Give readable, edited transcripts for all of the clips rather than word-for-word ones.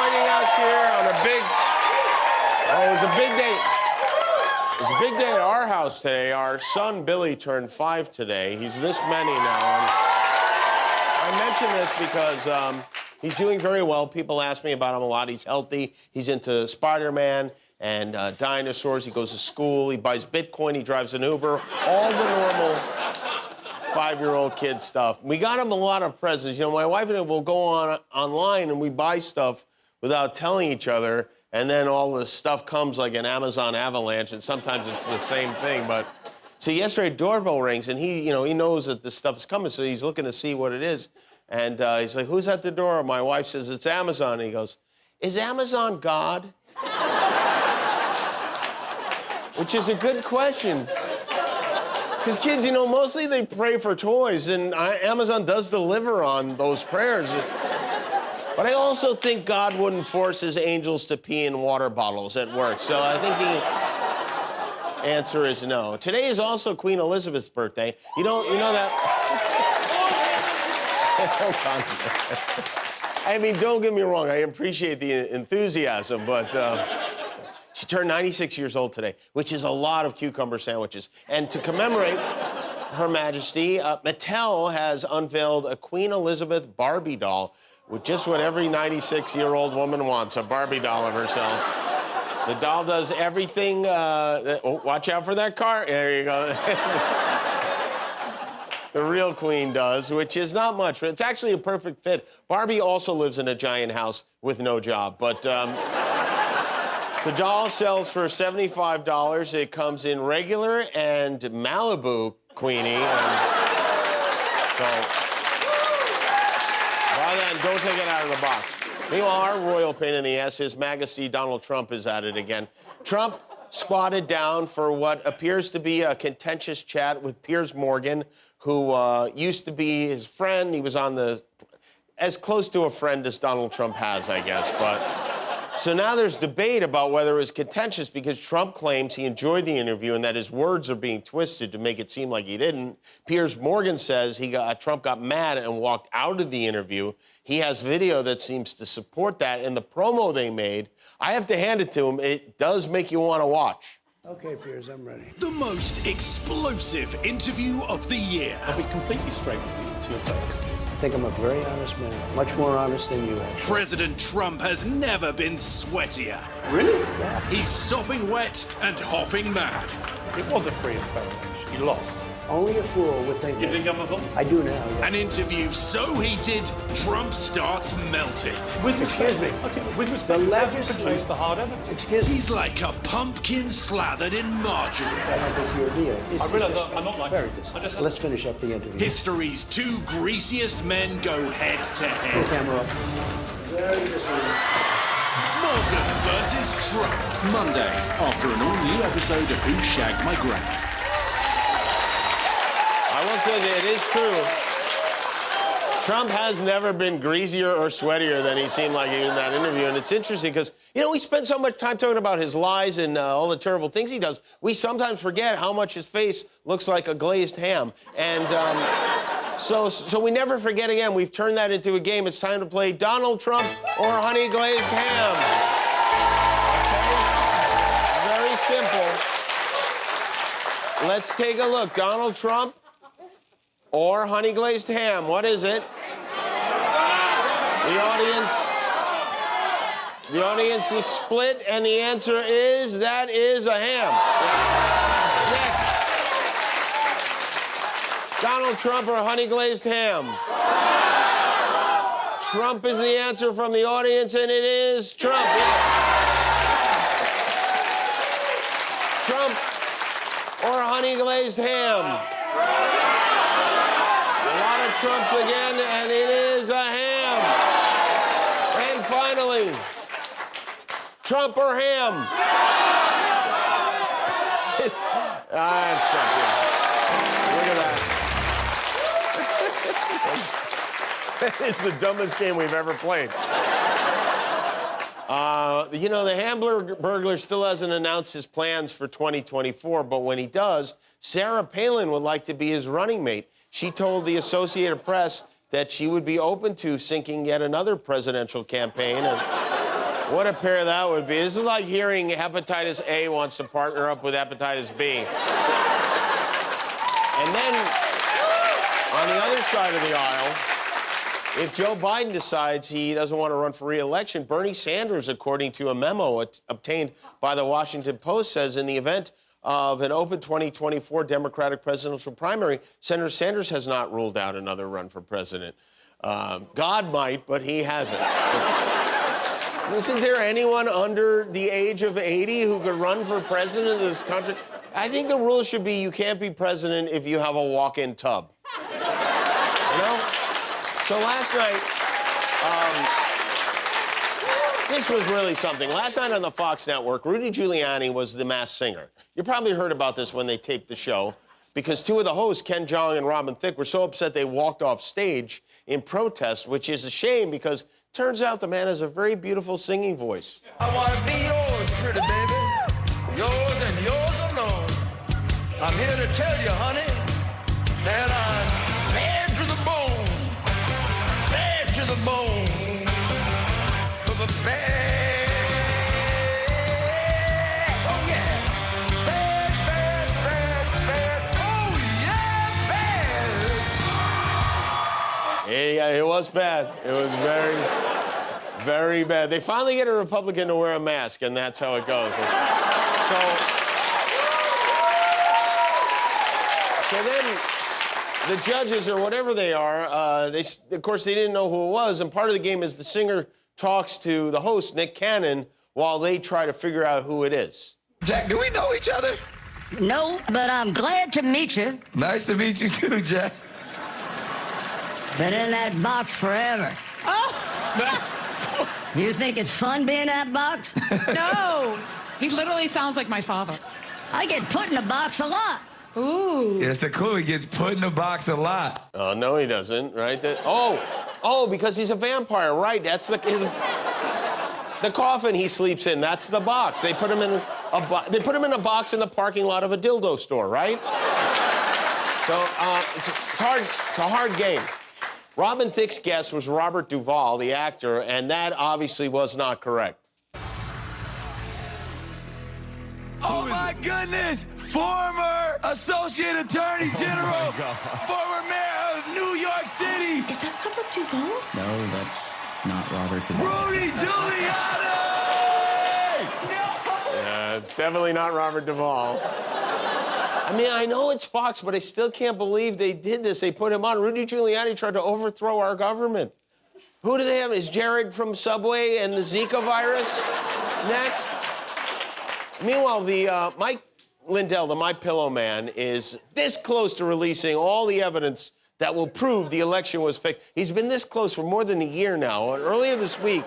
joining us here on a big... Oh, it was a big day. It was a big day at our house today. Our son, Billy, turned 5 today. He's this many now. And I mention this because he's doing very well. People ask me about him a lot. He's healthy. He's into Spider-Man and dinosaurs. He goes to school. He buys Bitcoin. He drives an Uber. All the normal 5-year-old kid stuff. We got him a lot of presents. You know, my wife and I will go online and we buy stuff without telling each other, and then all the stuff comes like an Amazon avalanche, and sometimes it's the same thing. But so yesterday, doorbell rings, and he knows that this stuff's coming, so he's looking to see what it is. And he's like, "Who's at the door?" My wife says, "It's Amazon." And he goes, "Is Amazon God?" Which is a good question. Because kids, mostly they pray for toys, and Amazon does deliver on those prayers. But I also think God wouldn't force his angels to pee in water bottles at work. So I think the answer is no. Today is also Queen Elizabeth's birthday. You know that... Hold on. I mean, don't get me wrong. I appreciate the enthusiasm, but... She turned 96 years old today, which is a lot of cucumber sandwiches. And to commemorate Her Majesty, Mattel has unveiled a Queen Elizabeth Barbie doll with just what every 96-year-old woman wants, a Barbie doll of herself. The doll does everything... watch out for that car. There you go. The real queen does, which is not much, but it's actually a perfect fit. Barbie also lives in a giant house with no job, but... The doll sells for $75. It comes in regular and Malibu Queenie. So, by then, don't take it out of the box. Meanwhile, our royal pain in the ass, His Majesty Donald Trump is at it again. Trump squatted down for what appears to be a contentious chat with Piers Morgan, who used to be his friend. He was on as close to a friend as Donald Trump has, I guess, but... So now there's debate about whether it was contentious because Trump claims he enjoyed the interview and that his words are being twisted to make it seem like he didn't. Piers Morgan says Trump got mad and walked out of the interview. He has video that seems to support that. And the promo they made, I have to hand it to him, it does make you want to watch. Okay, Piers, I'm ready. The most explosive interview of the year. I'll be completely straight with you to your face. I think I'm a very honest man, much more honest than you, actually. President Trump has never been sweatier. Really? Yeah. He's sopping wet and hopping mad. It was a free and fair match. You lost. Only a fool would think You that. think I'm a fool? I do now, yeah. An interview so heated, Trump starts melting. With Excuse me. Okay, with respect, The you haven't legislature... produced the hard evidence. Excuse me. He's like a pumpkin slathered in margarine. I don't think your deal. I realise I'm not like... Very I distant. just- Let's finish up the interview. History's two greasiest men go head to Pull head. camera up. Very distant. Morgan versus Trump. Monday, after an all-new episode of Who Shagged My Granny. I will say that it is true. Trump has never been greasier or sweatier than he seemed like in that interview. And it's interesting because, we spend so much time talking about his lies and all the terrible things he does. We sometimes forget how much his face looks like a glazed ham. And so we never forget again. We've turned that into a game. It's time to play Donald Trump or Honey Glazed Ham. Okay? Very simple. Let's take a look. Donald Trump or Honey Glazed Ham. What is it? The audience is split, and the answer is that is a ham. Next. Donald Trump or Honey Glazed Ham? Trump is the answer from the audience, and it is Trump. Trump or Honey Glazed Ham? Trumps again, and it is a ham. And finally, Trump or ham? That's Trump, yeah. Look at that. That is the dumbest game we've ever played. The Hamburglar still hasn't announced his plans for 2024, but when he does, Sarah Palin would like to be his running mate. She told the Associated Press that she would be open to sinking yet another presidential campaign. And What a pair that would be. This is like hearing hepatitis A wants to partner up with hepatitis B. And then, on the other side of the aisle, if Joe Biden decides he doesn't want to run for re-election, Bernie Sanders, according to a memo obtained by the Washington Post, says in the event of an open 2024 Democratic presidential primary, Senator Sanders has not ruled out another run for president. God might, but he hasn't. Isn't there anyone under the age of 80 who could run for president of this country? I think the rule should be you can't be president if you have a walk-in tub. You know? So last night, this was really something. Last night on the Fox network, Rudy Giuliani was the Masked Singer. You probably heard about this when they taped the show, because two of the hosts, Ken Jeong and Robin Thicke, were so upset they walked off stage in protest, which is a shame because turns out the man has a very beautiful singing voice. I want to be yours, pretty baby. Yours and yours alone. I'm here to tell you, honey, that I'm bad to the bone. Bad to the bone. Bad. Oh, yeah. Bad, bad, bad, bad. Oh, yeah, bad. Yeah, it was bad. It was very, very bad. They finally get a Republican to wear a mask, and that's how it goes. So then the judges, or whatever they are, of course, they didn't know who it was, and part of the game is the singer talks to the host, Nick Cannon, while they try to figure out who it is. Jack, do we know each other? No, but I'm glad to meet you. Nice to meet you too, Jack. Been in that box forever. Oh! You think it's fun being in that box? No. He literally sounds like my father. I get put in a box a lot. Ooh. Yeah, it's a clue. He gets put in a box a lot. Oh, no, he doesn't, right? Oh, because he's a vampire, right? That's the coffin he sleeps in. That's the box. They put him in a box in the parking lot of a dildo store, right? So it's a hard game. Robin Thicke's guess was Robert Duvall, the actor, and that obviously was not correct. Oh my goodness! Former Associate Attorney General, former Mayor of New York City, Is that Robert Duvall? No, that's not Robert Duvall. Rudy Giuliani! Yeah, it's definitely not Robert Duvall. I mean, I know it's Fox, but I still can't believe they did this. They put him on. Rudy Giuliani tried to overthrow our government. Who do they have? Is Jared from Subway and the Zika virus next? Meanwhile, the Mike Lindell, the MyPillow man, is this close to releasing all the evidence that will prove the election was fake. He's been this close for more than a year now. And earlier this week,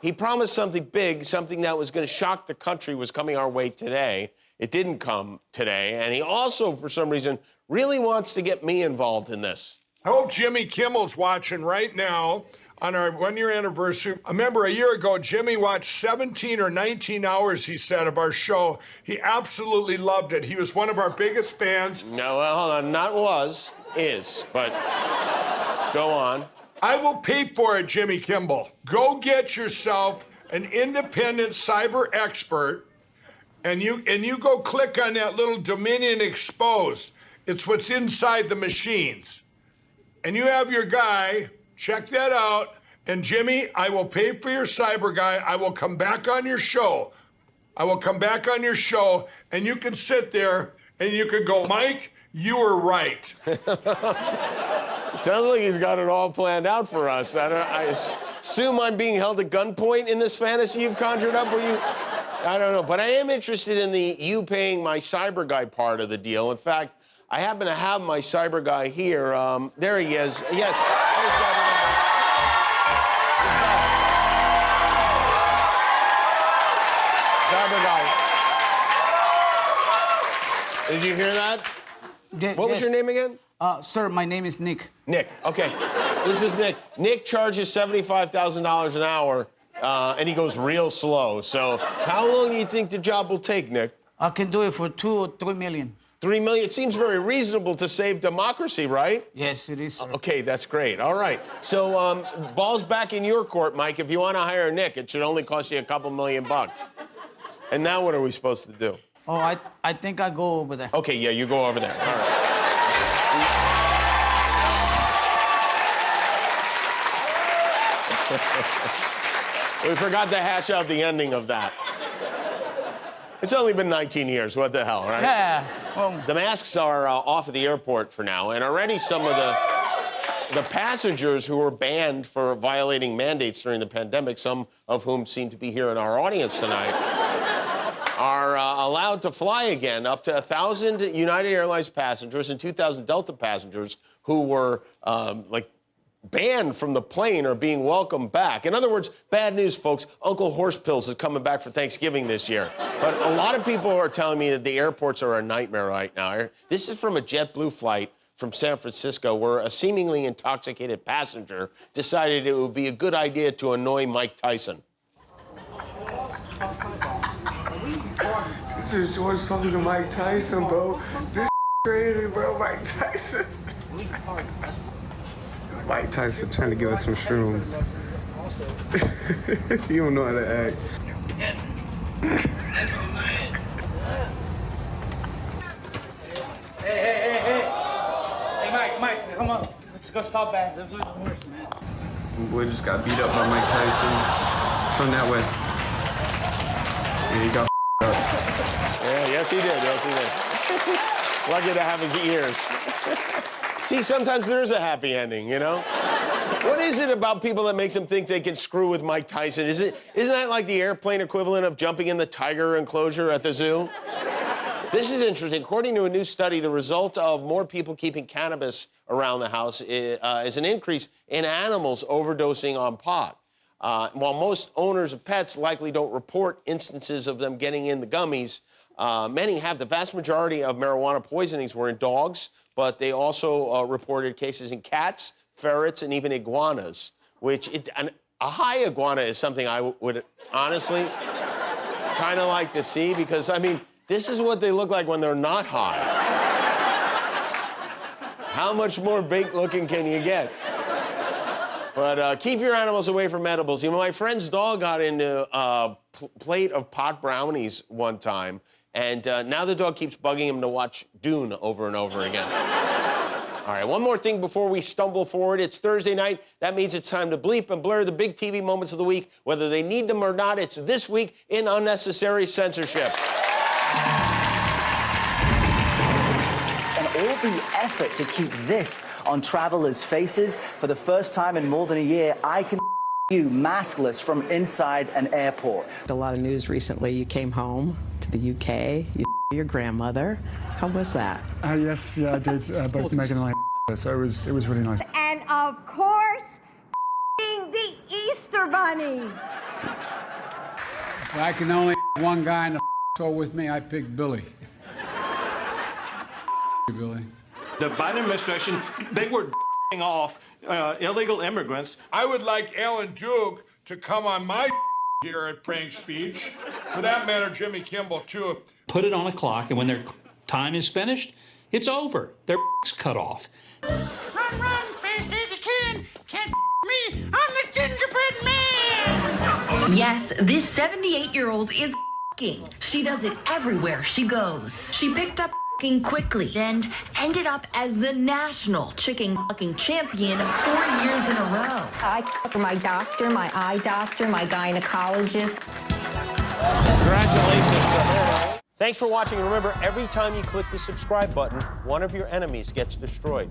he promised something big, something that was going to shock the country was coming our way today. It didn't come today. And he also, for some reason, really wants to get me involved in this. I hope Jimmy Kimmel's watching right now on our one-year anniversary. I remember a year ago, Jimmy watched 17 or 19 hours, he said, of our show. He absolutely loved it. He was one of our biggest fans. No, well, hold on. Not was, is, but go on. I will pay for it, Jimmy Kimmel. Go get yourself an independent cyber expert, and you go click on that little Dominion Exposed. It's what's inside the machines. And you have your guy, check that out. And Jimmy, I will pay for your cyber guy. I will come back on your show. And you can sit there and you can go, Mike, you were right. Sounds like he's got it all planned out for us. I assume I'm being held at gunpoint in this fantasy you've conjured up, I don't know. But I am interested in the you paying my cyber guy part of the deal. In fact, I happen to have my cyber guy here. There he is. Yes. Hey, cyber guy. Did you hear that? What was your name again? Sir, my name is Nick. Nick, okay. This is Nick. Nick charges $75,000 an hour, and he goes real slow. So how long do you think the job will take, Nick? I can do it for 2 or 3 million. $3 million. It seems very reasonable to save democracy, right? Yes, it is, sir. Okay, that's great. All right. So, ball's back in your court, Mike. If you want to hire Nick, it should only cost you a couple $1 million. And now what are we supposed to do? Oh, I think I go over there. Okay, yeah, you go over there. All right. We forgot to hash out the ending of that. It's only been 19 years. What the hell, right? Yeah. Well, The masks are off at the airport for now, and already some of the passengers who were banned for violating mandates during the pandemic, some of whom seem to be here in our audience tonight, are allowed to fly again. Up to 1,000 United Airlines passengers and 2,000 Delta passengers who were banned from the plane are being welcomed back. In other words, bad news, folks. Uncle Horsepills is coming back for Thanksgiving this year. But a lot of people are telling me that the airports are a nightmare right now. This is from a JetBlue flight from San Francisco where a seemingly intoxicated passenger decided it would be a good idea to annoy Mike Tyson. This is George talking to Mike Tyson, bro. This crazy, bro. Mike Tyson. Mike Tyson trying to give us some shrooms. You don't know how to act. Hey, Mike, come on. Let's go stop that. Let's lose the horse, man. My boy just got beat up by Mike Tyson. Turn that way. Yeah, he got up. Yeah, yes, he did. Yes, he did. Lucky to have his ears. See, sometimes there is a happy ending, you know? What is it about people that makes them think they can screw with Mike Tyson? Isn't that like the airplane equivalent of jumping in the tiger enclosure at the zoo? This is interesting. According to a new study, the result of more people keeping cannabis around the house is an increase in animals overdosing on pot. While most owners of pets likely don't report instances of them getting in the gummies, many have. The vast majority of marijuana poisonings were in dogs, but they also reported cases in cats, ferrets, and even iguanas, which a high iguana is something I would honestly kind of like to see because, I mean, this is what they look like when they're not high. How much more baked looking can you get? But keep your animals away from edibles. You know, my friend's dog got into a plate of pot brownies one time, and now the dog keeps bugging him to watch Dune over and over again. All right, one more thing before we stumble forward. It's Thursday night. That means it's time to bleep and blur the big TV moments of the week. Whether they need them or not, it's this week in Unnecessary Censorship. And all the effort to keep this on travelers' faces. For the first time in more than a year, I can you maskless from inside an airport. A lot of news recently. You came home to the UK. You your grandmother. How was that? Yes, yeah, I did. Both Megan and I. So it was really nice. And of course, the Easter Bunny. If I can only one guy in the tour with me, I pick Billy. Billy. The Biden administration, they were off illegal immigrants. I would like Alan Duke to come on my here at Prank Speech. For that matter, Jimmy Kimmel, too. Put it on a clock, and when their time is finished, it's over. Their cut off. Run, fast as you can. Can't me. I'm the gingerbread man. Yes, this 78-year-old is f***ing. She does it everywhere she goes. She picked up f***ing quickly and ended up as the national chicken f***ing champion 4 years in a row. I f*** my doctor, my eye doctor, my gynecologist. Congratulations. Thanks for watching. Remember, every time you click the subscribe button, one of your enemies gets destroyed.